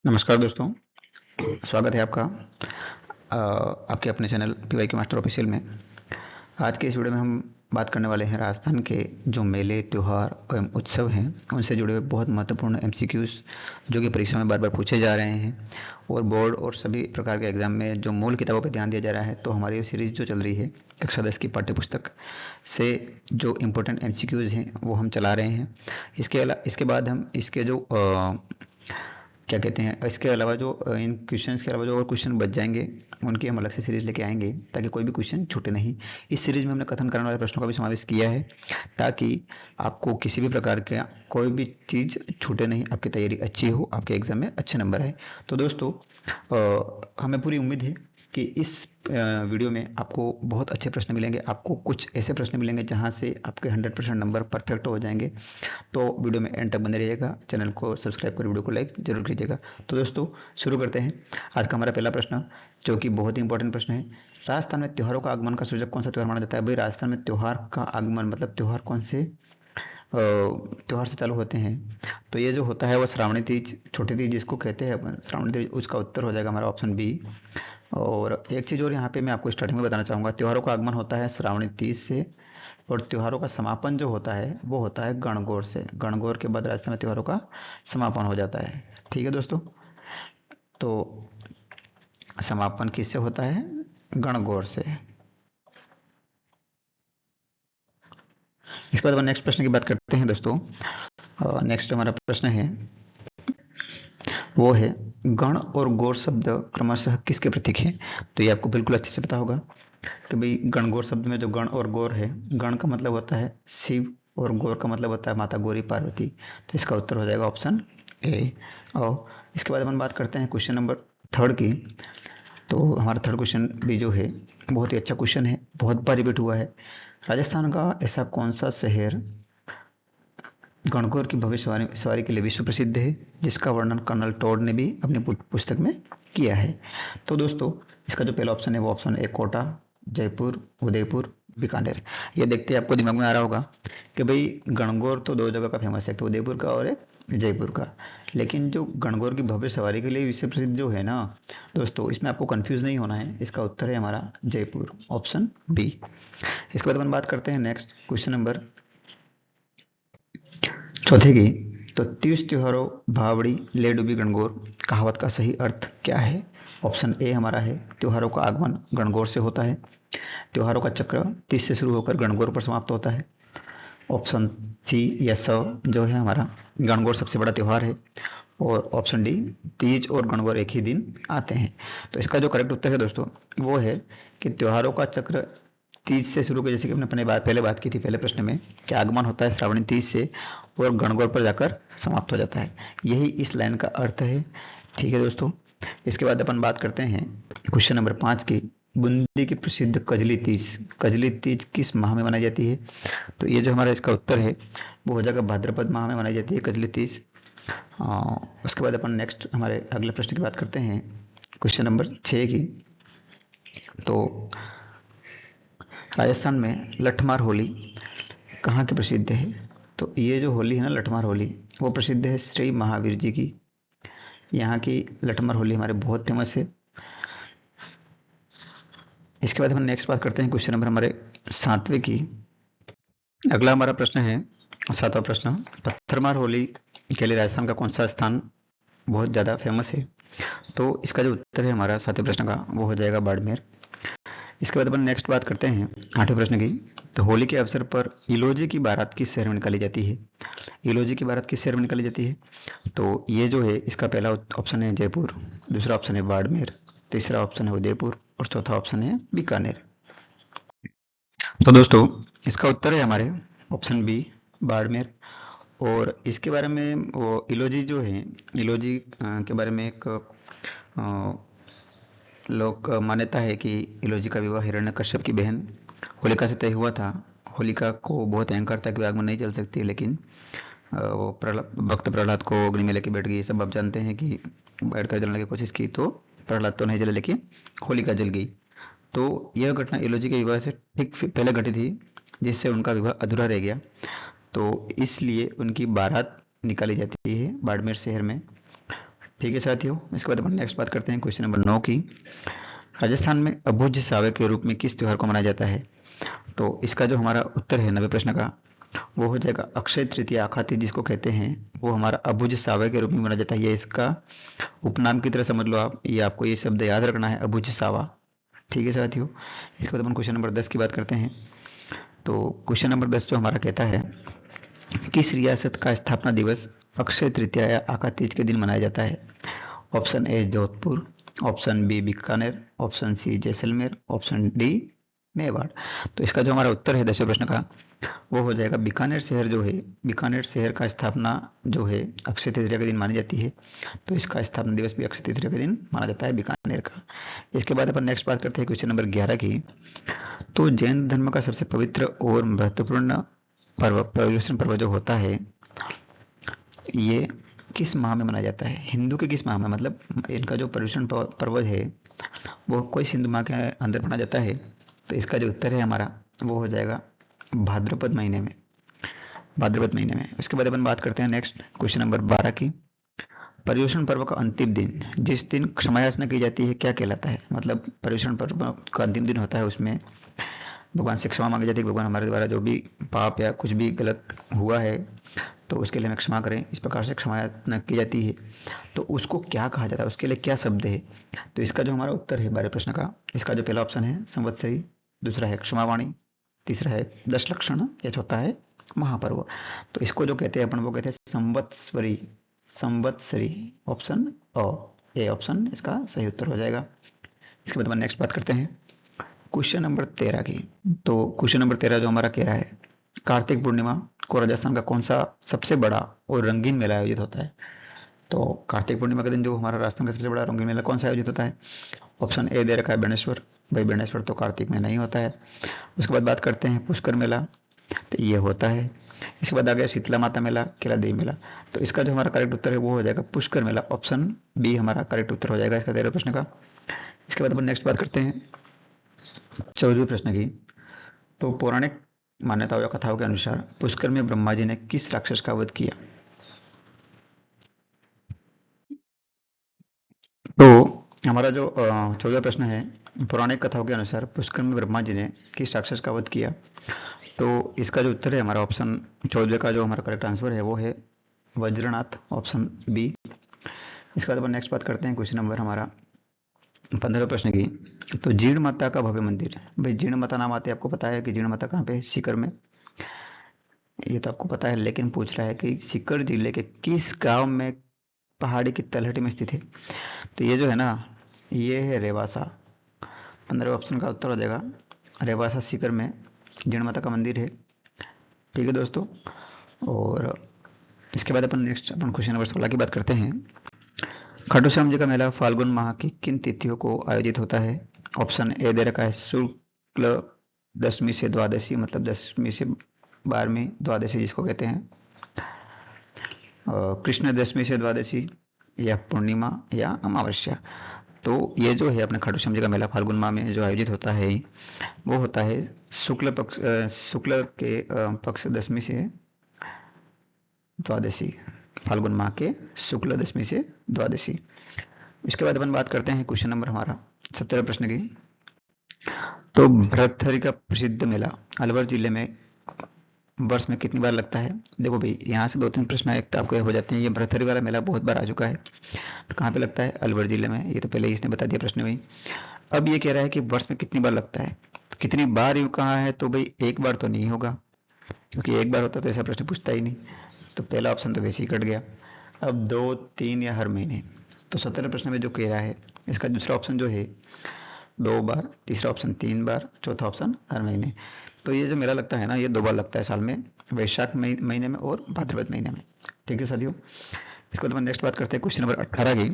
नमस्कार दोस्तों, स्वागत है आपका आपके अपने चैनल पीवाई के मास्टर ऑफिशियल में। आज के इस वीडियो में हम बात करने वाले हैं राजस्थान के जो मेले, त्योहार एवं उत्सव हैं उनसे जुड़े हुए बहुत महत्वपूर्ण एमसीक्यूज जो कि परीक्षा में बार बार पूछे जा रहे हैं और बोर्ड और सभी प्रकार के एग्जाम में जो मूल किताबों पर ध्यान दिया जा रहा है। तो हमारी सीरीज जो चल रही है कक्षा 10 की पाठ्यपुस्तक से जो इम्पोर्टेंट एमसीक्यूज हैं वो हम चला रहे हैं। इसके बाद हम इसके जो क्या कहते हैं, इसके अलावा जो इन क्वेश्चंस के अलावा जो और क्वेश्चन बच जाएंगे उनकी हम अलग से सीरीज लेके आएंगे ताकि कोई भी क्वेश्चन छूटे नहीं। इस सीरीज में हमने कथन करने वाले प्रश्नों का भी समावेश किया है ताकि आपको किसी भी प्रकार का कोई भी चीज़ छूटे नहीं, आपकी तैयारी अच्छी हो, आपके एग्जाम में अच्छे नंबर आए। तो दोस्तों हमें पूरी उम्मीद है कि इस वीडियो में आपको बहुत अच्छे प्रश्न मिलेंगे। आपको कुछ ऐसे प्रश्न मिलेंगे जहां से आपके 100% नंबर परफेक्ट हो जाएंगे। तो वीडियो में एंड तक बने रहिएगा, चैनल को सब्सक्राइब कर वीडियो को लाइक जरूर कीजिएगा। तो दोस्तों शुरू करते हैं। आज का हमारा पहला प्रश्न जो कि बहुत ही इंपॉर्टेंट प्रश्न है, राजस्थान में त्योहारों का आगमन का सूचक कौन सा त्योहार माना जाता है? भाई राजस्थान में त्योहार का आगमन मतलब त्योहार कौन से त्योहार से चालू होते हैं? तो ये जो होता है वो श्रावणी तीज, छोटी तीज जिसको कहते हैं अपन, श्रावणी तीज, उसका उत्तर हो जाएगा हमारा ऑप्शन बी। और एक चीज़ और यहाँ पे मैं आपको स्टार्टिंग में बताना चाहूँगा, त्योहारों का आगमन होता है श्रावणी तीज से और त्योहारों का समापन जो होता है वो होता है गणगौर से। गणगौर के बाद राजस्थान में त्योहारों का समापन हो जाता है। ठीक है दोस्तों, तो समापन किससे होता है? गणगौर से। इसके बाद हम नेक्स्ट प्रश्न की बात करते हैं दोस्तों। नेक्स्ट हमारा प्रश्न है वो है गण और गौर शब्द क्रमशः किसके प्रतीक हैं? तो ये आपको बिल्कुल अच्छे से पता होगा कि भाई गणगौर शब्द में जो गण और गौर है, गण का मतलब होता है शिव और गौर का मतलब होता है माता गौरी पार्वती। तो इसका उत्तर हो जाएगा ऑप्शन ए। और इसके बाद अपन बात करते हैं क्वेश्चन नंबर थर्ड की। तो हमारा थर्ड क्वेश्चन भी जो है बहुत ही अच्छा क्वेश्चन है, बहुत बार रिपीट हुआ है। राजस्थान का ऐसा कौन सा शहर गणगौर की भविष्यवाणी सवारी के लिए विश्व प्रसिद्ध है जिसका वर्णन कर्नल टॉड ने भी अपनी पुस्तक में किया है? तो दोस्तों इसका जो पहला ऑप्शन है वो ऑप्शन ए कोटा, जयपुर, उदयपुर, बीकानेर। ये देखते ही आपको दिमाग में आ रहा होगा कि भाई गणगौर तो दो जगह का फेमस है, तो उदयपुर का और एक जयपुर का। लेकिन जो गणगौर की भव्य सवारी के लिए विश्व प्रसिद्ध जो है ना दोस्तों, इसमें आपको कंफ्यूज नहीं होना है, इसका उत्तर है हमारा जयपुर, ऑप्शन बी। इसके बाद अपन बात करते हैं नेक्स्ट क्वेश्चन नंबर चौथे की। तो तीज त्योहारों भावड़ी ले डूबी गणगौर कहावत का सही अर्थ क्या है? ऑप्शन ए हमारा है त्योहारों का आगमन गणगौर से होता है, त्योहारों का चक्र तीज से शुरू होकर गणगौर पर समाप्त होता है। ऑप्शन सी या स जो है हमारा गणगौर सबसे बड़ा त्योहार है। और ऑप्शन डी तीज और गणगौर एक ही दिन आते हैं। तो इसका जो करेक्ट उत्तर है दोस्तों वो है कि त्योहारों का चक्र तीज से शुरू कर, जैसे कि हमने अपने पहले बात की थी पहले प्रश्न में, कि आगमन होता है श्रावणी तीज से और गणगौर पर जाकर समाप्त हो जाता है। यही इस लाइन का अर्थ है। ठीक है दोस्तों, इसके बाद अपन बात करते हैं क्वेश्चन नंबर 5 की। बूंदी की प्रसिद्ध कजली तीज, कजली तीज किस माह में मनाई जाती है? तो ये जो हमारा इसका उत्तर है वो हो जाएगा भाद्रपद माह में मनाई जाती है कजली तीज। उसके बाद अपन नेक्स्ट हमारे अगले प्रश्न की बात करते हैं क्वेश्चन नंबर 6 की। तो राजस्थान में लठमार होली कहाँ की प्रसिद्ध है? तो ये जो होली है ना लठमार होली, वो प्रसिद्ध है श्री महावीर जी की। यहाँ की लठमार होली हमारे बहुत फेमस है। इसके बाद हम नेक्स्ट बात करते हैं क्वेश्चन नंबर हमारे 7वें की। अगला हमारा प्रश्न है 7वां प्रश्न, पत्थरमार होली के लिए राजस्थान का कौन सा स्थान बहुत ज़्यादा फेमस है? तो इसका जो उत्तर है हमारा 7वें प्रश्न का वो हो जाएगा बाड़मेर। इसके बाद अपन नेक्स्ट बात करते हैं 8वें प्रश्न की। तो होली के अवसर पर इलोजी की बारात किस शहर में निकाली जाती है? इलोजी की बारात किस शहर में निकाली जाती है? तो ये जो है इसका पहला ऑप्शन है जयपुर, दूसरा ऑप्शन है बाड़मेर, तीसरा ऑप्शन है उदयपुर और चौथा ऑप्शन है बीकानेर। तो दोस्तों इसका उत्तर है हमारे ऑप्शन बी, बाड़मेर। और इसके बारे में वो इलोजी जो है, इलोजी के बारे में एक लोक मान्यता है कि इलोजी का विवाह हिरण्यकश्यप की बहन होलिका से तय हुआ था। होलिका को बहुत अहंकार था कि आग में नहीं जल सकती, लेकिन वो भक्त प्रहलाद को अग्नि में लेके बैठ गई। सब आप जानते हैं कि बैठ कर जलने की कोशिश की तो प्रहलाद तो नहीं जले लेकिन होलिका जल गई। तो यह घटना इलोजी के विवाह से ठीक पहले घटी थी जिससे उनका विवाह अधूरा रह गया। तो इसलिए उनकी बारात निकाली जाती है बाड़मेर शहर में ठीक है साथियों, इसके बाद अपन नेक्स्ट बात करते हैं क्वेश्चन नंबर 9 की। राजस्थान में अबुझ सावे के रूप में किस त्योहार को मनाया जाता है? तो इसका जो हमारा उत्तर है 90 प्रश्न का, वो हो जाएगा अक्षय तृतीया, आखाती जिसको कहते हैं, वो हमारा अबुझ सावे के रूप में मनाया जाता है। ये इसका उपनाम की तरह समझ लो आप, ये आपको ये शब्द याद रखना है, अबुझ सावा। ठीक है साथियों, इसके बाद अपन क्वेश्चन नंबर 10 की बात करते हैं। तो क्वेश्चन नंबर 10 जो हमारा कहता है, किस रियासत का स्थापना दिवस अक्षय तृतीया या आका तीज के दिन मनाया जाता है? Option A Jodhpur, option B Bikaner, option C Jaisalmer, option D Mewar. तो इसका जो हमारा उत्तर है 10वें प्रश्न का, वो हो जाएगा बीकानेर शहर जो है, बीकानेर शहर का स्थापना जो है अक्षय तृतीया के दिन मानी जाती है। तो इसका स्थापना दिवस भी अक्षय तृतीया के दिन माना जाता है बीकानेर का। इसके बाद अपन नेक्स्ट बात करते हैं क्वेश्चन नंबर 11 की। तो जैन धर्म का सबसे पवित्र और महत्वपूर्ण पर्व, पर्युषण पर्व जो होता है, ये किस माह में मनाया जाता है? हिंदू के किस माह में, मतलब इनका जो पर्युषण पर्व है वो कोई हिंदू माह के अंदर मनाया जाता है। तो इसका जो उत्तर है हमारा, वो हो जाएगा भाद्रपद महीने में, भाद्रपद महीने में। उसके बाद अपन बात करते हैं नेक्स्ट क्वेश्चन नंबर 12 की। पर्युषण पर्व का अंतिम दिन, जिस दिन क्षमा याचना की जाती है, क्या कहलाता है? मतलब पर्युषण पर्व का अंतिम दिन होता है, उसमें भगवान से क्षमा मांगी जाती है कि भगवान हमारे द्वारा जो भी पाप या कुछ भी गलत हुआ है तो उसके लिए हमें क्षमा करें, इस प्रकार से क्षमा याचना की जाती है। तो उसको क्या कहा जाता है, उसके लिए क्या शब्द है? तो इसका जो हमारा उत्तर है 12 प्रश्न का, इसका जो पहला ऑप्शन है संवत्सरी, दूसरा है क्षमावाणी, तीसरा है दश लक्षण, या चौथा है महापर्व। तो इसको जो कहते हैं अपन, वो कहते हैं Samvatsari, Samvatsari. Option A option इसका सही उत्तर हो जाएगा। इसके बाद अपन नेक्स्ट बात करते हैं क्वेश्चन नंबर 13 की। तो क्वेश्चन नंबर 13 जो हमारा कह रहा है, कार्तिक पूर्णिमा को राजस्थान का कौन सा सबसे बड़ा और रंगीन मेला आयोजित होता है? तो कार्तिक पूर्णिमा के दिन जो हमारा राजस्थान का सबसे बड़ा रंगीन मेला कौन सा आयोजित होता है? ऑप्शन ए दे रखा है बेणेश्वर। भाई बेणेश्वर तो कार्तिक में नहीं होता है। उसके बाद बात करते हैं पुष्कर मेला, तो ये होता है। इसके बाद आ गया शीतला माता मेला, केला देवी मेला। तो इसका जो हमारा करेक्ट उत्तर है वो हो जाएगा पुष्कर मेला, ऑप्शन बी हमारा करेक्ट उत्तर हो जाएगा इसका 13 प्रश्न का। इसके बाद अपन नेक्स्ट बात करते हैं 14वें प्रश्न की। तो पौराणिक मान्यताओं या कथाओं के अनुसार पुष्कर में ब्रह्मा जी ने किस राक्षस का वध किया? तो हमारा जो 14वां प्रश्न है, पौराणिक कथाओं के अनुसार पुष्कर में ब्रह्मा जी ने किस राक्षस का वध किया? तो इसका जो उत्तर है हमारा ऑप्शन 14 का जो हमारा करेक्ट आंसर है वो है वज्रनाथ, ऑप्शन बी। इसके बाद अपन नेक्स्ट बात करते हैं क्वेश्चन नंबर हमारा 15 प्रश्न की। तो जीण माता का भव्य मंदिर, भाई जीण माता नाम आते हैं, आपको पता है कि जीण माता कहाँ पे है? सीकर में। ये तो आपको पता है, लेकिन पूछ रहा है कि सीकर जिले के किस गांव में पहाड़ी की तलहटी में स्थित है? तो ये जो है ना, ये है रेवासा। 15 ऑप्शन का उत्तर हो जाएगा रेवासा, सीकर में जीण माता का मंदिर है। ठीक है दोस्तों, और इसके बाद अपन नेक्स्ट अपन क्वेश्चन नंबर 16 की बात करते हैं। खाटू श्याम जी का मेला फाल्गुन माह की किन तिथियों को आयोजित होता है? ऑप्शन ए दे रखा है शुक्ल दशमी से द्वादशी, मतलब दशमी से 12वीं द्वादशी जिसको कहते हैं, कृष्ण दशमी से द्वादशी, या पूर्णिमा, या अमावस्या। तो ये जो है अपने खाटू श्याम जी का मेला फाल्गुन माह में जो आयोजित होता है, वो होता है शुक्ल पक्ष, शुक्ल के पक्ष दशमी से द्वादशी, फाल्गुन माह के शुक्ल दशमी से द्वादशी। इसके बाद अपन बात करते हैं क्वेश्चन नंबर हमारा 17 प्रश्न की। तो भरथरी का प्रसिद्ध मेला अलवर जिले में वर्ष में कितनी बार लगता है? देखो भाई, यहाँ से 2-3 प्रश्न एक तो आपको हो जाते हैं। ये भरथरी वाला मेला बहुत बार आ चुका है, तो कहाँ पे लगता है? अलवर जिले में। ये तो पहले ही इसने बता दिया प्रश्न में। अब ये कह रहा है कि वर्ष में कितनी बार लगता है, कितनी बार यूँ कहा है, तो भाई एक बार तो नहीं होगा, क्योंकि एक बार होता तो ऐसा प्रश्न पूछता ही नहीं। तो पहला ऑप्शन तो वैसे ही कट गया। अब 2, 3 या हर महीने। तो 17 प्रश्न में जो कह रहा है, इसका दूसरा ऑप्शन जो है 2 बार, तीसरा ऑप्शन 3 बार, चौथा ऑप्शन हर महीने। तो ये जो मेला लगता है ना, ये 2 बार लगता है साल में, वैशाख महीने में और भाद्रपद महीने में। ठीक है साथियों, इसके बाद हम नेक्स्ट बात करते हैं क्वेश्चन नंबर 18 की।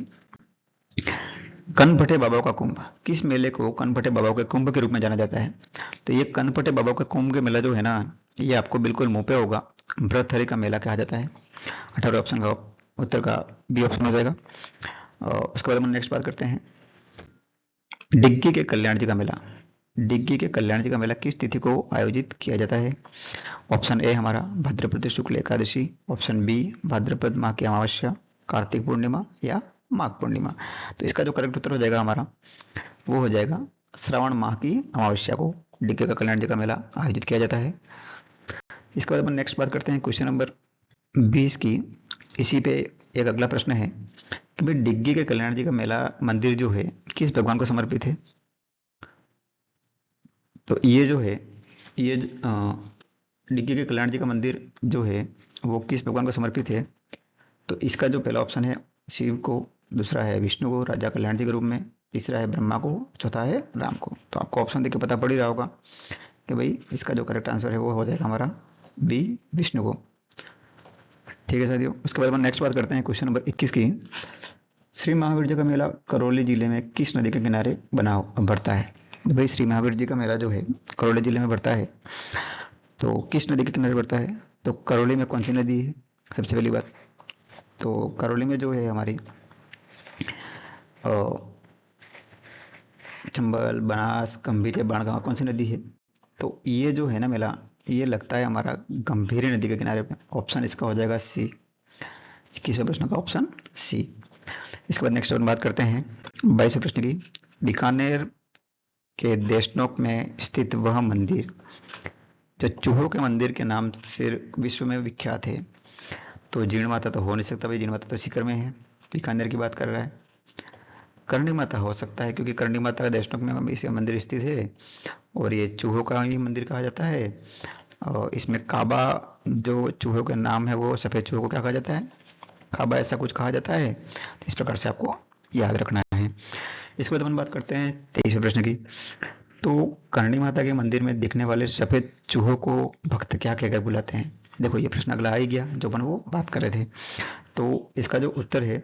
कनपटे बाबा का कुंभ, किस मेले को कनपटे बाबा के कुंभ के रूप में जाना जाता है? तो ये कनपटे बाबा के कुंभ के मेला जो है ना, ये आपको बिल्कुल मुंह पे होगा, भ्रथहरि का मेला कहा जाता है। 18 ऑप्शन का उत्तर का बी ऑप्शन हो जाएगा। और उसके बाद हम नेक्स्ट बात करते हैं डिग्गी के कल्याण जी का मेला। डिग्गी के कल्याण जी का मेला किस तिथि को आयोजित किया जाता है? ऑप्शन ए हमारा भाद्रपद शुक्ल एकादशी, ऑप्शन बी भाद्रपद माह की अमावस्या, कार्तिक पूर्णिमा, या माघ पूर्णिमा। तो इसका जो करेक्ट उत्तर हो जाएगा हमारा, वो हो जाएगा श्रावण माह की अमावस्या को डिग्गी का कल्याण जी का मेला आयोजित किया जाता है। इसके बाद अपन नेक्स्ट बात करते हैं क्वेश्चन नंबर 20 की। इसी पे एक अगला प्रश्न है कि भाई डिग्गी के कल्याण जी का मेला मंदिर जो है किस भगवान को समर्पित है। तो ये जो है, ये डिग्गी के कल्याण जी का मंदिर जो है वो किस भगवान को समर्पित है। तो इसका जो पहला ऑप्शन है शिव को, दूसरा है विष्णु को राजा कल्याण जी के रूप में, तीसरा है ब्रह्मा को, चौथा है राम को। तो आपको ऑप्शन देख के पता पड़ ही रहा होगा कि भाई इसका जो करेक्ट आंसर है वो हो जाएगा हमारा बी, विष्णु को। ठीक है साथियों, उसके बाद हम नेक्स्ट बात करते हैं क्वेश्चन नंबर 21 की। श्री महावीर जी का मेला करौली जिले में किस नदी के किनारे बढ़ता है। तो भाई श्री महावीर जी का मेला जो है करौली जिले में बढ़ता है, तो किस नदी के किनारे बढ़ता है। तो करौली में कौन सी नदी है, सबसे पहली बात। तो करौली में जो है हमारी चंबल, बनास, गंभीर या बाणगंगा कौन सी नदी है। तो ये जो है ना मेला, ये लगता है हमारा गंभीर नदी के किनारे पे। ऑप्शन इसका हो जाएगा सी, 21वें प्रश्न का ऑप्शन सी। इसके बाद नेक्स्ट बात करते हैं 22वें प्रश्न की। बीकानेर के देशनोक में स्थित वह मंदिर जो चूहों के मंदिर के नाम से विश्व में विख्यात है। तो जीर्ण माता तो हो नहीं सकता भाई, जीर्ण माता तो सीकर में है, बीकानेर की बात कर रहा है। करणी माता हो सकता है क्योंकि करणी माता का देशनोक में इसे मंदिर स्थित है और ये चूहों का ही मंदिर कहा जाता है। और इसमें काबा जो चूहों का नाम है वो सफ़ेद चूहों को क्या कहा जाता है, काबा ऐसा कुछ कहा जाता है। तो इस प्रकार से आपको याद रखना है। इसके बाद अपन बात करते हैं 23वें प्रश्न की। तो करणी माता के मंदिर में दिखने वाले सफ़ेद चूहों को भक्त क्या कहकर बुलाते हैं। देखो ये प्रश्न अगला आ ही गया जो अपन वो बात कर रहे थे। तो इसका जो उत्तर है,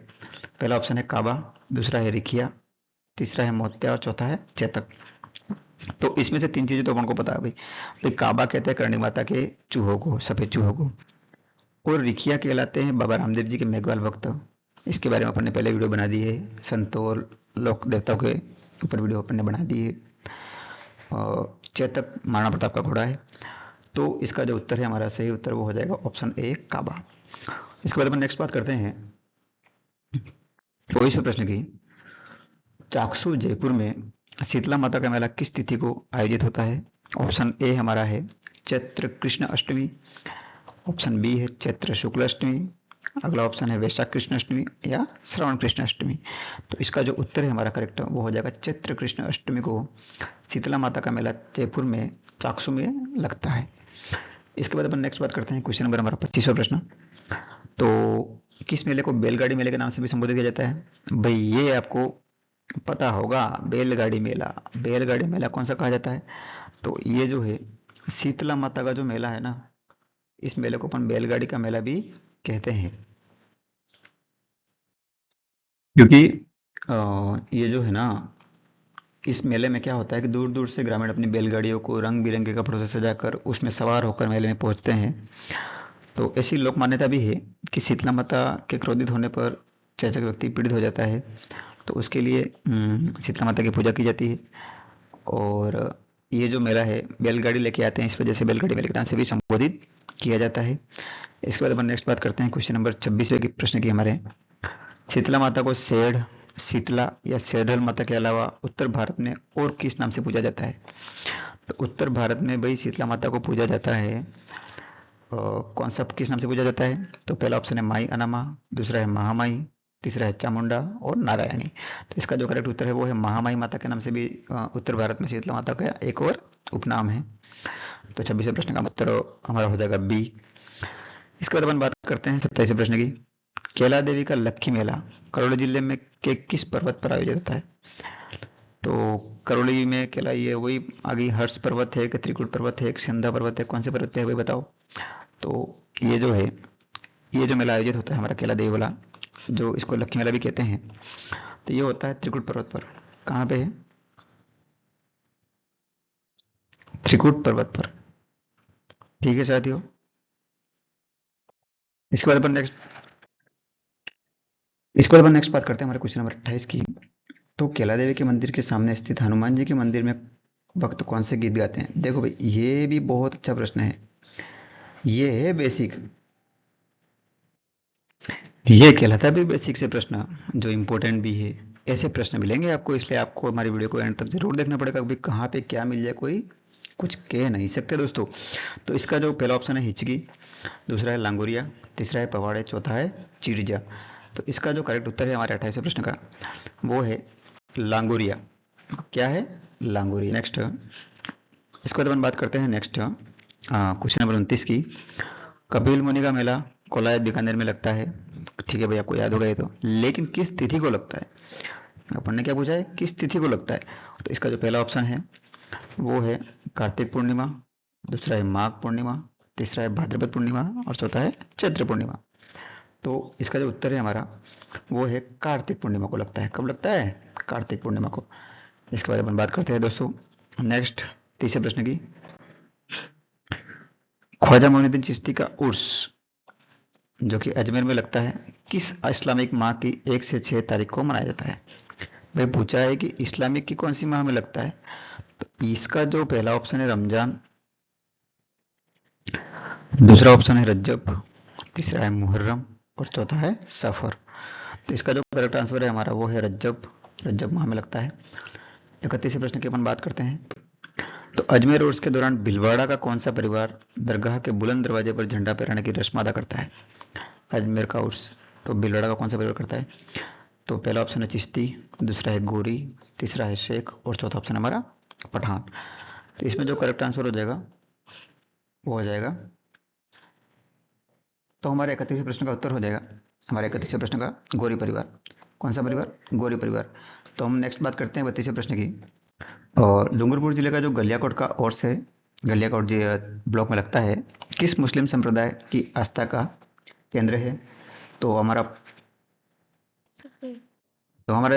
पहला ऑप्शन है काबा, दूसरा है रिखिया, तीसरा है मोत्या और चौथा है चेतक। तो इसमें से तीन चीजें तो अपन को पता है भाई। भाई काबा कहते हैं करणी माता के चूहों को, सफेद चूहों को, और रिखिया कहलाते हैं बाबा रामदेव जी के मेघवाल भक्त। इसके बारे में अपन ने पहले वीडियो बना दी है, संतों और लोक देवताओं के ऊपर वीडियो अपन ने बना दी है। और चेतक महाराणा प्रताप का घोड़ा है। तो इसका जो उत्तर है हमारा सही उत्तर वो हो जाएगा ऑप्शन ए, काबा। इसके बाद अपन नेक्स्ट बात करते हैं 24वें प्रश्न की। चाकसू जयपुर में शीतला माता का मेला किस तिथि को आयोजित होता है। ऑप्शन ए हमारा है चैत्र कृष्ण अष्टमी, ऑप्शन बी है चैत्र शुक्ल अष्टमी, अगला ऑप्शन है वैशाख कृष्ण अष्टमी या श्रवण कृष्ण अष्टमी। तो इसका जो उत्तर है हमारा करेक्ट वो हो जाएगा चैत्र कृष्ण अष्टमी को शीतला माता का मेला जयपुर में चाकसू में लगता है। इसके बाद अपन नेक्स्ट बात करते हैं क्वेश्चन नंबर हमारा 25वां प्रश्न। तो किस मेले को बैलगाड़ी मेले के नाम से भी संबोधित किया जाता है। भाई ये आपको पता होगा, बैलगाड़ी मेला। बैलगाड़ी मेला कौन सा कहा जाता है। तो ये जो है शीतला माता का जो मेला है ना, इस मेले को अपन बैलगाड़ी का मेला भी कहते हैं। क्योंकि ये जो है ना, इस मेले में क्या होता है कि दूर दूर से ग्रामीण अपनी बैलगाड़ियों को रंग बिरंगे कपड़ों से सजाकर उसमें सवार होकर मेले में पहुंचते हैं। तो ऐसी लोक मान्यता भी है कि शीतला माता के क्रोधित होने पर चेचक व्यक्ति पीड़ित हो जाता है, तो उसके लिए शीतला माता की पूजा की जाती है। और ये जो मेला है बैलगाड़ी लेके आते हैं, इस वजह से बैलगाड़ी मेले के नाम से भी संबोधित किया जाता है। इसके बाद अपन नेक्स्ट बात करते हैं क्वेश्चन नंबर 26वें की प्रश्न की हमारे। शीतला माता को सेठ, शीतला या सेढ़ल माता के अलावा उत्तर भारत में और किस नाम से पूजा जाता है। तो उत्तर भारत में भाई शीतला माता को पूजा जाता है कौन सा, किस नाम से पूजा जाता है। तो पहला ऑप्शन है माई अनामा, दूसरा है महामाई, तीसरा है चामुंडा और नारायणी। तो इसका जो करेक्ट उत्तर है वो है महामाई माता के नाम से भी उत्तर भारत में शीतला माता का एक और उपनाम है। तो 26वें प्रश्न का उत्तर हमारा हो जाएगा बी। इसके बाद अपन बात करते हैं 27वें प्रश्न की। कैला देवी का लक्खी मेला करौली जिले में के किस पर्वत पर आयोजित होता है। तो करौली में कैला, ये वही आगे हर्ष पर्वत है कि त्रिकुट पर्वत है, संधा पर्वत है, कौन से पर्वत पे है वही बताओ। तो ये जो है, ये जो मेला आयोजित होता है हमारा कैला देवी वाला, जो इसको लक्खी मेला भी कहते हैं, तो ये होता है त्रिकुट पर्वत पर। कहाँ पे है, त्रिकुट पर्वत पर। ठीक है साथियों, इसके बाद अपन नेक्स्ट इसके बाद अपन नेक्स्ट बात करते हैं हमारे क्वेश्चन नंबर 28 की। तो कैला देवी के मंदिर के सामने स्थित हनुमान जी के मंदिर में भक्त कौन से गीत गाते हैं। देखो भाई ये भी बहुत अच्छा प्रश्न है, ये है बेसिक। ये कहलाता है भी बेसिक से प्रश्न जो इम्पोर्टेंट भी है। ऐसे प्रश्न मिलेंगे आपको, इसलिए आपको हमारी वीडियो को एंड तक जरूर देखना पड़ेगा। अभी कहाँ पे क्या मिल जाए कोई कुछ कह नहीं सकते दोस्तों। तो इसका जो पहला ऑप्शन है हिचकी, दूसरा है लांगुरिया, तीसरा है पवाड़े, चौथा है चिड़िया। तो इसका जो करेक्ट उत्तर है हमारे 28वें प्रश्न का वो है लांगुरिया। क्या है? लांगुरिया। नेक्स्ट, इसके बाद अपन बात करते हैं नेक्स्ट क्वेश्चन नंबर 29 की। कपिल मुनि का मेला कोलायत बीकानेर में लगता है। ठीक है भाई, आपको याद होगा ये तो, लेकिन किस तिथि को लगता है? अपन ने क्या पूछा है, किस तिथि को लगता है? तो इसका जो पहला ऑप्शन है वो है कार्तिक पूर्णिमा, दूसरा है माघ पूर्णिमा, तीसरा है भाद्रपद पूर्णिमा और चौथा है चैत्र पूर्णिमा। तो इसका जो उत्तर है हमारा वो है कार्तिक पूर्णिमा को लगता है। कब लगता है? कार्तिक पूर्णिमा को। इसके बाद अपन बात करते हैं दोस्तों नेक्स्ट तीसरे प्रश्न की। ख्वाजा मोइनुद्दीन चिश्ती का उर्स जो कि अजमेर में लगता है, किस इस्लामिक माह की 1 से 6 तारीख को मनाया जाता है? भाई पूछा है कि इस्लामिक की कौन सी माह में लगता है। तो इसका जो पहला ऑप्शन है रमजान, दूसरा ऑप्शन है रज्जब, तीसरा है मुहर्रम और चौथा है सफर। तो इसका जो करेक्ट आंसर है हमारा वो है रज्जब। रज्जब माह में लगता है। 31वें प्रश्न की अपन बात करते हैं। तो अजमेर उर्स के दौरान भिलवाड़ा का कौन सा परिवार दरगाह के बुलंद दरवाजे पर झंडा फहराने की रस्म अदा करता है? अजमेर का उर्स तो भिलवाड़ा का कौन सा परिवार करता है? तो पहला ऑप्शन है चिश्ती, दूसरा है गोरी, तीसरा है शेख और चौथा ऑप्शन हमारा पठान। तो इसमें जो करेक्ट आंसर हो जाएगा वो हो जाएगा, तो हमारे 31वें प्रश्न का उत्तर हो जाएगा हमारे 31वें प्रश्न का गोरी परिवार। कौन सा परिवार? गोरी परिवार। तो हम नेक्स्ट बात करते हैं 32वें प्रश्न की। और डूंगरपुर जिले का जो गलियाकोट का ओर्स है, गलियाकोट जी ब्लॉक में लगता है, किस मुस्लिम संप्रदाय की आस्था का केंद्र है? तो हमारा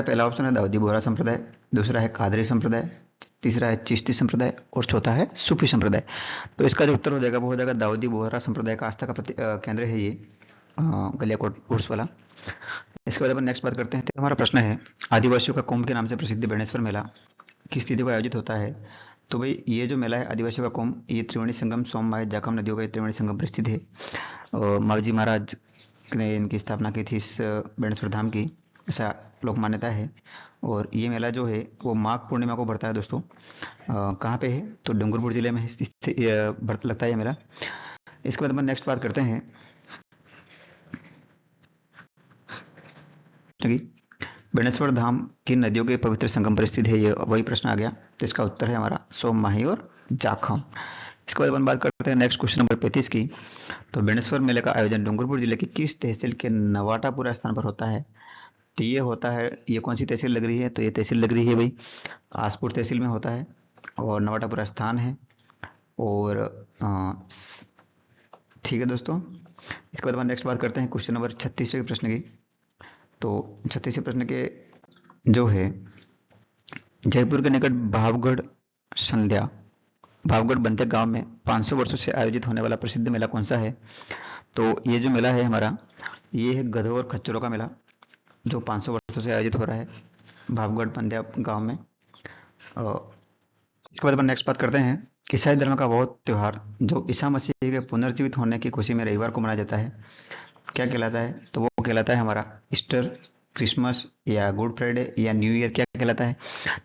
पहला ऑप्शन है दाऊदी बोहरा संप्रदाय, दूसरा है कादरी संप्रदाय, तीसरा है चिश्ती संप्रदाय और चौथा है सूफी संप्रदाय। तो इसका जो उत्तर हो जाएगा वो हो जाएगा दाऊदी बोहरा संप्रदाय का आस्था का केंद्र है ये गलियाकोट उर्स वाला। इसके बाद अपन नेक्स्ट बात करते हैं। तो हमारा प्रश्न है आदिवासियों का कुंभ के नाम से प्रसिद्ध बेणेश्वर मेला किस तिथि को आयोजित होता है? तो भाई ये जो मेला है आदिवासियों का कुंभ, ये त्रिवेणी संगम सोमवार जाखम नदियों का त्रिवेणी संगम पर स्थित है। और मावजी महाराज ने इनकी स्थापना की थी इस बेणेश्वर धाम की, ऐसा लोक मान्यता है। और ये मेला जो है वो माघ पूर्णिमा को बढ़ता है दोस्तों। कहाँ पे है? तो डूंगरपुर जिले में लगता है ये मेला। इसके बाद अपन नेक्स्ट बात करते हैं बेणेश्वर धाम की नदियों के पवित्र संगम पर स्थित है, ये वही प्रश्न आ गया। तो इसका उत्तर है हमारा सोम माही और जाखम। इसके बाद अपन बात करते हैं नेक्स्ट क्वेश्चन नंबर 35 की। तो बेणेश्वर मेले का आयोजन डूंगरपुर जिले की किस तहसील के नवाटापुरा स्थान पर होता है? तो ये होता है, ये कौन सी तहसील लग रही है? तो ये तहसील लग रही है भाई आसपुर तहसील में होता है और नवाटापुरा स्थान है। और ठीक है दोस्तों, इसके बाद अपन नेक्स्ट बात करते हैं क्वेश्चन नंबर 36वें प्रश्न की। तो 36वें प्रश्न के जो है जयपुर के निकट भावगढ़ संध्या भावगढ़ बंते गांव में 500 वर्षों से आयोजित होने वाला प्रसिद्ध मेला कौन सा है? तो ये जो मेला है हमारा, ये है गधों और खच्चरों का मेला जो 500 वर्षों से आयोजित हो रहा है भावगढ़ बंतिया गांव में। इसके बाद अपन नेक्स्ट बात करते हैं ईसाई धर्म का बहुत त्यौहार जो ईसा मसीह के पुनर्जीवित होने की खुशी में रविवार को मनाया जाता है, क्या कहलाता है? तो वो कहलाता है हमारा ईस्टर, क्रिसमस या गुड फ्राइडे या न्यू ईयर, क्या कहलाता है?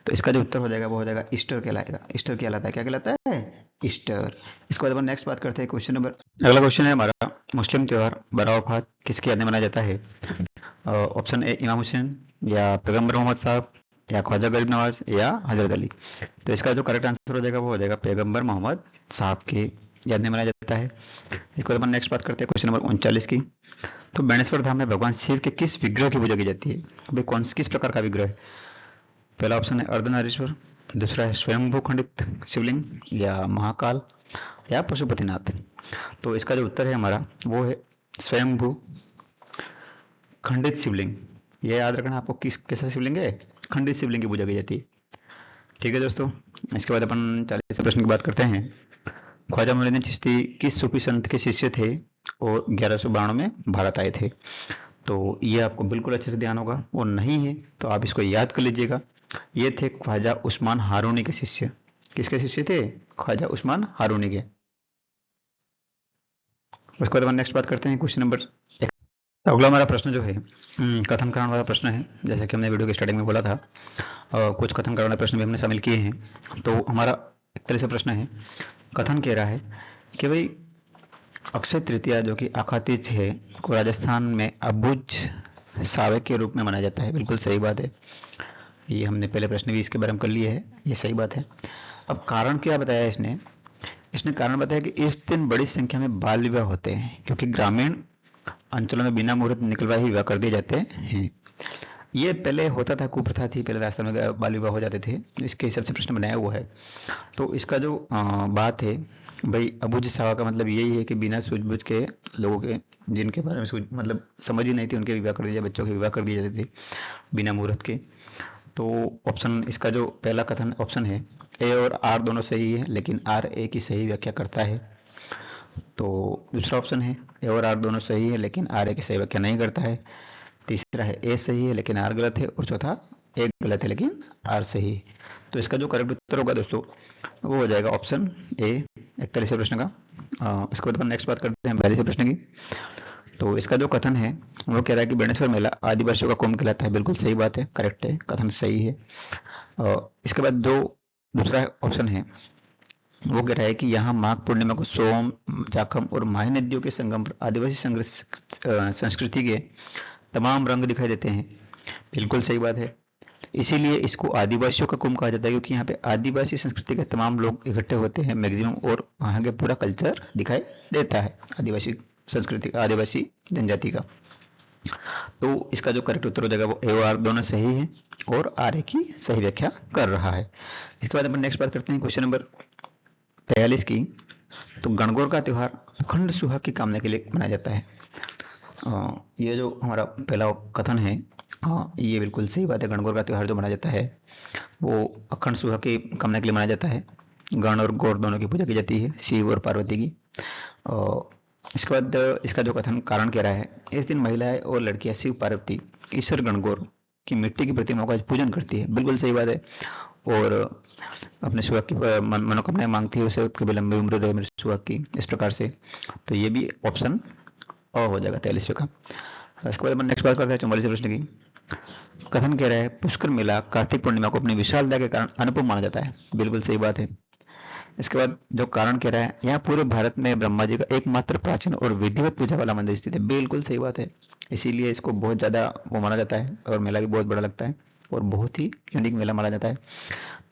तो इसका जो उत्तर हो जाएगा वो हो जाएगा ईस्टर कहलाएगा। ईस्टर कहलाता है, क्या कहलाता है? ईस्टर। इसके बाद अपन नेक्स्ट बात करते हैं क्वेश्चन नंबर, अगला क्वेश्चन है हमारा मुस्लिम त्यौहार बरावफात किसकी याद में मनाया जाता है? ऑप्शन ए इमाम हुसैन या पैगम्बर मोहम्मद साहब या ख्वाजा गरीब नवाज या हजरत अली। तो इसका जो करेक्ट आंसर हो जाएगा वो हो जाएगा पैगम्बर मोहम्मद साहब की याद में मनाया जाता है। इसके बाद अपन नेक्स्ट बात करते हैं क्वेश्चन नंबर 39 की। तो बेणेश्वर धाम में भगवान शिव के किस विग्रह की पूजा की जाती है? भाई कौन किस प्रकार का विग्रह है? पहला ऑप्शन है अर्धनारीश्वर, दूसरा है स्वयंभू खंडित शिवलिंग या महाकाल या पशुपतिनाथ। तो इसका जो उत्तर है हमारा वो है स्वयंभू खंडित शिवलिंग। यह याद रखना आपको, किस कैसा शिवलिंग है? खंडित शिवलिंग की पूजा की जाती है। ठीक है दोस्तों, इसके बाद अपन 40वें प्रश्न की बात करते हैं। ख्वाजा मोइनुद्दीन चिश्ती किस सूफी संत के शिष्य थे और 1192 में भारत आए थे? तो ये आपको बिल्कुल अच्छे से ध्यान होगा, वो नहीं है तो आप इसको याद कर लीजिएगा। ये थे ख्वाजा उस्मान हारूनी के शिष्य। किसके शिष्य थे? ख्वाजा उस्मान हारूनी के। उसके बाद अपन नेक्स्ट बात करते हैं क्वेश्चन नंबर तो अगला हमारा प्रश्न जो है कथन कारण वाला प्रश्न है। जैसे कि हमने वीडियो के स्टार्टिंग में बोला था, कुछ कथन कारण वाले प्रश्न भी हमने शामिल किए हैं। तो हमारा एक तरह से प्रश्न है, कथन कह रहा है कि भाई अक्षय तृतीया जो कि आखातीज है को राजस्थान में अबुझ सावे के रूप में मनाया जाता है। बिल्कुल सही बात है, ये हमने पहले प्रश्न भी इसके बारे में कर लिए है, ये सही बात है। अब कारण क्या बताया इसने? इसने कारण बताया कि इस दिन बड़ी संख्या में बाल विवाह होते हैं, क्योंकि ग्रामीण अंचलों में बिना मुहूर्त निकलवाए ही विवाह कर दिए जाते हैं। ये पहले होता था, कुप्रथा थी, पहले राजस्थान में बाल विवाह हो जाते थे। इसके हिसाब से प्रश्न बनाया हुआ है। तो इसका जो बात है भाई, अबुझ सावा का मतलब यही है कि बिना सूझबूझ के लोगों के, जिनके बारे में मतलब समझ ही नहीं थी, उनके विवाह कर दिए, बच्चों के विवाह कर दिए जाते थे बिना मुहूर्त के। तो ऑप्शन, इसका जो पहला कथन ऑप्शन है, ए और आर दोनों सही है, लेकिन आर ए की सही व्याख्या करता है। तो दूसरा ऑप्शन है ए और आर दोनों सही है, लेकिन आर ए की सही व्याख्या नहीं करता है। तीसरा है ए सही है लेकिन आर गलत है, और चौथा ए गलत है लेकिन आर सही है। तो इसका जो करेक्ट उत्तर होगा दोस्तों, वो हो जाएगा ऑप्शन ए, 41 प्रश्न का। इसके बाद अपन नेक्स्ट बात करते हैं 42 प्रश्न की। तो इसका जो कथन है वो कह रहा है कि बेणेश्वर मेला आदिवासियों का कुंभ कहलाता है। बिल्कुल सही बात है, करेक्ट है, कथन सही है। इसके बाद जो दूसरा ऑप्शन है वो कह रहा है कि यहाँ माघ पूर्णिमा को सोम, जाखम और माही नदियों के संगम पर आदिवासी संस्कृति के तमाम रंग दिखाई देते हैं। बिल्कुल सही बात है, इसीलिए इसको आदिवासियों का कुंभ कहा जाता है, क्योंकि यहाँ पे आदिवासी संस्कृति के तमाम लोग इकट्ठे होते हैं मैक्सिमम, और वहाँ के पूरा कल्चर दिखाई देता है आदिवासी संस्कृति का, आदिवासी जनजाति का। तो इसका जो करेक्ट उत्तर हो जाएगा वो ए और आर दोनों सही है, और आर ए की सही व्याख्या कर रहा है। इसके बाद अपन नेक्स्ट बात करते हैं क्वेश्चन नंबर 43 की। तो गणगौर का त्यौहार अखंड सुहाग की कामना के लिए मनाया जाता है। ये जो हमारा पहला कथन है, ये बिल्कुल सही बात है। गणगौर का त्यौहार जो मनाया जाता है वो अखंड सुहाग की कामना के लिए मनाया जाता है। गण और गौर दोनों की पूजा की जाती है, शिव और पार्वती की। इसके बाद इसका जो कथन कारण कह रहा है, इस दिन महिलाएं और लड़कियां शिव पार्वती ईश्वर गणगौर की मिट्टी की प्रतिमाओं का पूजन करती है। बिल्कुल सही बात है, और अपने सुहाग की मनोकामनाएं मांगती है उसे, कभी लंबी उम्र रहे मेरे सुहाग की, इस प्रकार से। तो ये भी ऑप्शन अ हो जाएगा 43वें का। इसके बाद नेक्स्ट बात करते हैं 44वें प्रश्न की। कथन कह रहा है पुष्कर मेला कार्तिक पूर्णिमा को अपनी विशालता के कारण अनुपम माना जाता है। बिल्कुल सही बात है। इसके बाद जो कारण कह रहा है, यहाँ पूरे भारत में ब्रह्मा जी का एकमात्र प्राचीन और विधिवत पूजा वाला मंदिर स्थित है। बिल्कुल सही बात है, इसीलिए इसको बहुत ज्यादा वो माना जाता है, और मेला भी बहुत बड़ा लगता है, और बहुत ही यूनिक मेला माना जाता है।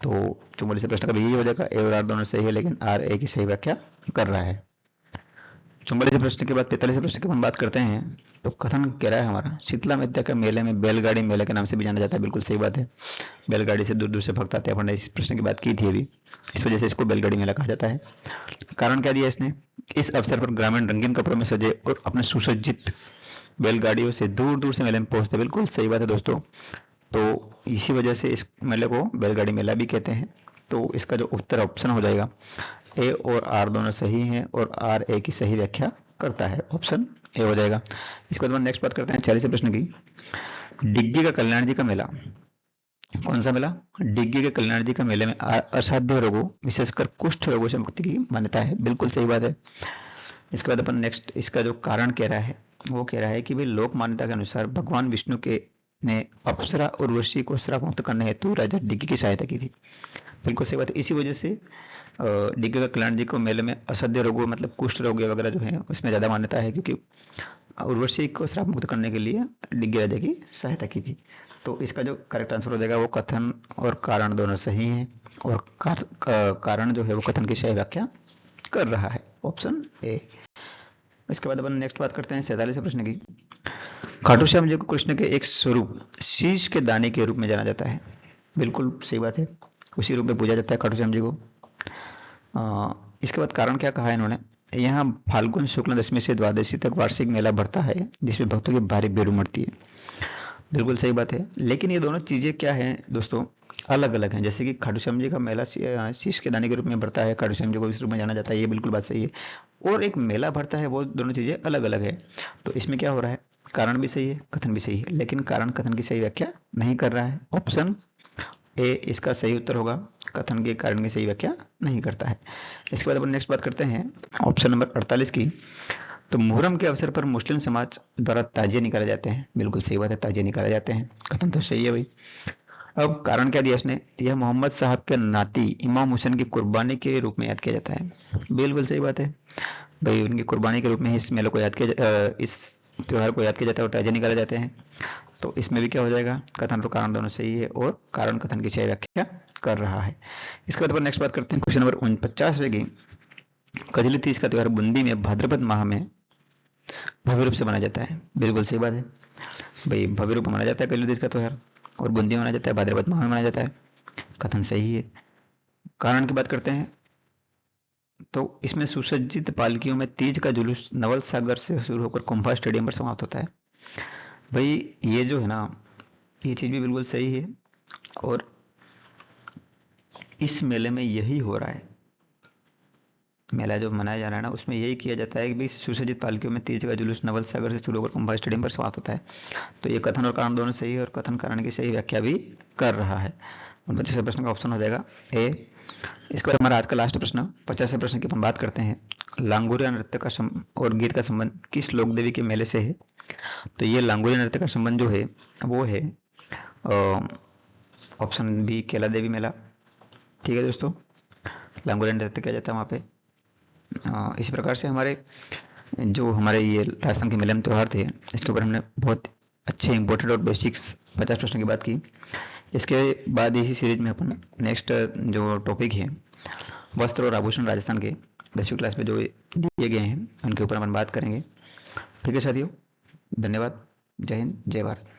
तो 44 प्रश्न का भी यही हो जाएगा, ए और आर दोनों सही है, लेकिन आर ए की सही व्याख्या कर रहा है। 44 प्रश्न के बाद 45 प्रश्न की हम बात करते हैं। तो कथन कह रहा है हमारा, शीतला मैत्या के मेले में बैलगाड़ी मेले के नाम से भी जाना जाता है। बिल्कुल सही बात है, बैलगाड़ी से दूर दूर से भक्त आते हैं। अपन ने इस प्रश्न की बात की थी अभी, इस वजह से इसको बैलगाड़ी मेला कहा जाता है। कारण क्या दिया इसने, इस अवसर पर ग्रामीण रंगीन कपड़ों में सजे और अपने सुसज्जित बैलगाड़ियों से दूर दूर से मेले में पहुंचते। बिल्कुल सही बात है दोस्तों, तो इसी वजह से इस मेले को बैलगाड़ी मेला भी कहते हैं। तो इसका जो उत्तर ऑप्शन हो जाएगा, ए और आर दोनों सही हैं, और आर ए की सही व्याख्या करता है, ऑप्शन ए हो जाएगा। इसके बाद नेक्स्ट बात करते हैं 46 प्रश्न की। डिग्गी का कल्याण जी का मेला, कौन सा मेला? डिग्गी के कल्याण जी का मेले में असाध्य रोगों विशेषकर कुष्ठ रोगों से मुक्ति की मान्यता है। बिल्कुल सही बात है। इसके बाद अपन नेक्स्ट, इसका जो कारण कह रहा है वो कह रहा है कि भाई लोक मान्यता के अनुसार भगवान विष्णु के ने अप्सरा उर्वशी को श्राप मुक्त करने हेतु राजा डिग्गी की सहायता की थी। बिल्कुल सही बात है, इसी वजह से डिग्गी का कल्याण जी को मेले में असाध्य रोगों मतलब कुष्ठ रोग वगैरह जो है उसमें ज्यादा मान्यता है, क्योंकि उर्वशी को श्राप मुक्त करने के लिए डिग्गी राजा की सहायता की थी। तो इसका जो करेक्ट आंसर हो जाएगा वो कथन और कारण दोनों सही हैं, और कारण जो है वो कथन की सही व्याख्या कर रहा है, ऑप्शन ए। इसके बाद अपन नेक्स्ट बात करते हैं 47 प्रश्न की। खाटू श्याम जी को कृष्ण के एक स्वरूप शीश के दाने के रूप में जाना जाता है। बिल्कुल सही बात है, उसी रूप में पूजा जाता है खाटू श्याम जी को। इसके बाद कारण क्या कहा है इन्होंने, यहाँ फाल्गुन शुक्ल दशमी से द्वादशी तक वार्षिक मेला बढ़ता है, जिसमें भक्तों की भारी भीड़ उमड़ती है। बिल्कुल सही बात है, लेकिन ये दोनों चीजें क्या है दोस्तों, अलग अलग हैं। जैसे कि खाटू श्याम जी का मेला शीश के दाने के रूप में बढ़ता है, खाटू श्याम जी को इस रूप में जाना जाता है, ये बिल्कुल बात सही है। और एक मेला भरता है, वो दोनों चीजें अलग अलग है। तो इसमें क्या हो रहा है, कारण भी सही है, कथन भी सही है, लेकिन कारण कथन की सही व्याख्या नहीं कर रहा है, ऑप्शन ए इसका सही उत्तर होगा। कथन के कारण की सही व्याख्या नहीं करता है। इसके बाद अपन नेक्स्ट बात करते हैं ऑप्शन नंबर 48 की। तो मुहर्रम के अवसर पर मुस्लिम समाज द्वारा ताजिए निकाले जाते हैं। बिल्कुल सही बात है, ताजिए निकाले जाते हैं, कथन तो सही है भाई। अब कारण क्या दिया इसने, यह मोहम्मद साहब के नाती इमाम हुसैन की कुर्बानी के रूप में याद किया जाता है। बिल्कुल सही बात है भाई, उनकी कुर्बानी के रूप में इस मेले को याद किया इस त्योहार को याद किया जाता है और ताजिए निकाले जाते हैं। तो इसमें भी क्या हो जाएगा, कथन और कारण दोनों सही है और कारण कथन की सही व्याख्या कर रहा है। इसके बाद नेक्स्ट बात करते हैं क्वेश्चन नंबर 49वें की। कजली तीज का त्योहार बूंदी में भाद्रपद माह में भव्य रूप से मनाया जाता है। बिल्कुल सही बात है भाई, भव्य रूप में मनाया जाता है कजली तीज का त्योहार, और बूंदी में मनाया जाता है, भाद्रपद माह में मनाया जाता है, कथन सही है। कारण की बात करते हैं तो इसमें सुसज्जित पालकियों में तीज का जुलूस नवल सागर से शुरू होकर कुंभा स्टेडियम पर समाप्त होता है। भाई ये जो है ना, ये चीज भी बिल्कुल सही है, और इस मेले में यही हो रहा है। मेला जो मनाया जा रहा है ना, उसमें यही किया जाता है कि भाई सुसज्जित पालकियों में तीज का जुलूस नवल सागर से शुरू होकर कुंभा स्टेडियम पर समाप्त होता है। तो ये कथन और कारण दोनों सही है, और कथन कारण की सही व्याख्या भी कर रहा है। 49वें प्रश्न का ऑप्शन हो जाएगा ए। इसके बाद हमारा आज का लास्ट प्रश्न 50वें प्रश्न की अपन बात करते हैं। लांगुरिया नृत्य का और गीत का संबंध किस लोक देवी के मेले से है। तो ये लांगुरिया नृत्य का संबंध जो है वो है ऑप्शन बी, केला देवी मेला। ठीक है दोस्तों, लांगुरिया नृत्य किया जाता है वहाँ पे। इसी प्रकार से हमारे ये राजस्थान के मेले में त्यौहार थे, इसके ऊपर हमने बहुत अच्छे इंपॉर्टेंट और बेसिक्स 50 प्रश्न की बात की। इसके बाद इसी सीरीज में अपन नेक्स्ट जो टॉपिक है वस्त्र और आभूषण राजस्थान के 10वीं क्लास में जो दिए गए हैं उनके ऊपर अपन बात करेंगे। ठीक है साथियों, धन्यवाद। जय हिंद, जय भारत।